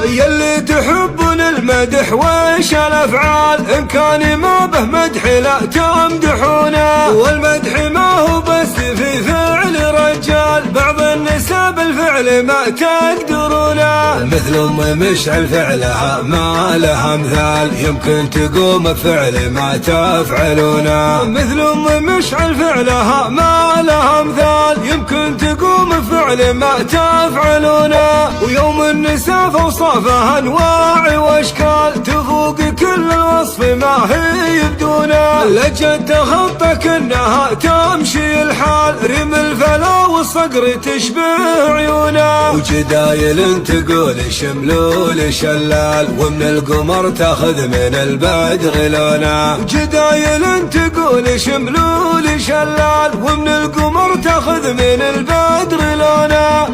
يلي تحبون المدح وش الافعال، ان كان ما به مدح لا تمدحونه، والمدح ما هو بس في فعل رجال، بعض النساء بالفعل ما تقدرونه، مثل ام مشعل فعلها ما لها مثال، يمكن تقوم بفعل ما تفعلونه، مثل ام مشعل فعلها ما لها مثال، يمكن تقوم بفعل ما تفعلونه، ويوم النساء فوصافها انواع واشكال، تفوق كل الوصف ما هي بدونه، لجد تخطى كأنها تمشي الحال، ريم الفلا والصقر تشبه عيونه، وجدايل تقول شملول شلال، ومن القمر تاخذ من البدر لونه، وجدايل تقول شملول شلال، ومن القمر تاخذ من البدر لونه.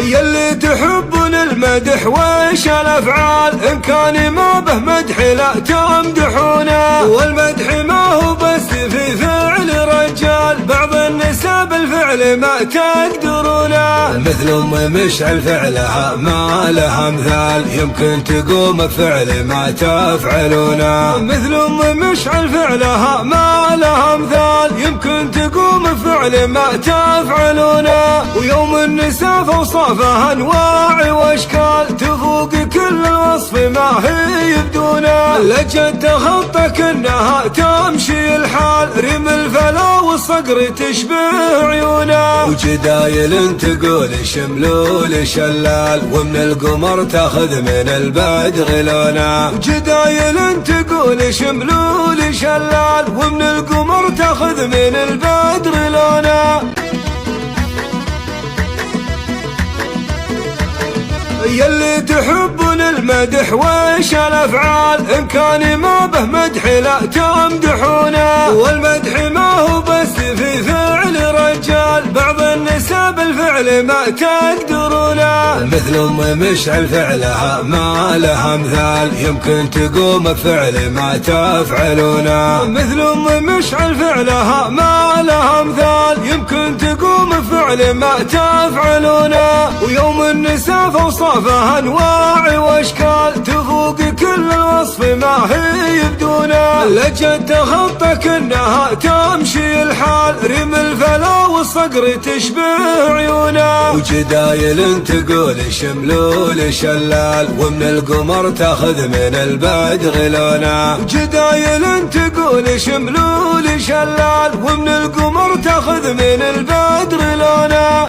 يلي تحبون المدح وش الافعال، ان كان ما به مدح لا تمدحونه، والمدح ما هو بس في فعل رجال، بعض النساء بالفعل ما تقدرونه، مثل ام مشعل فعلها ما لها مثال، يمكن تقوم بفعل ما تفعلونه، مثل ام مشعل فعلها ما لها مثال، يمكن تقوم بفعل ما تفعلونه، ويوم النساء فوصافها انواع واشكال، تفوق كل الوصف ما هي بدونه، لجد تخطى كأنها تمشي الحال، ريم الفلا والصقر تشبه عيونه، وجدايل تقول شملول شلال، ومن القمر تاخذ من البدر لونه، وجدايل تقول شملول شلال، ومن القمر تاخذ من البدر لونه. يلي تحبون المدح وش الافعال، ان كان ما به مدح لا تمدحونه، والمدح ما هو بس في فعل رجال، بعض النساء بالفعل ما تقدرونه، مثل ام مشعل فعلها ما لها مثال، يمكن تقوم بفعل ما تفعلونه، مثل ام مشعل فعلها ما لها مثال، يمكن تقوم بفعل ما تفعلونه، ويوم النساء فوصافها انواع واشكال، تفوق كل الوصف ما هي بدونه، لجد تخطى كأنها تمشي الحال، ريم الفلا والصقر تشبه عيونه، وجدايل تقول شملول شلال، ومن القمر تاخذ من البدر لونه، وجدايل تقول شملول شلال، ومن القمر تاخذ من البدر لونه.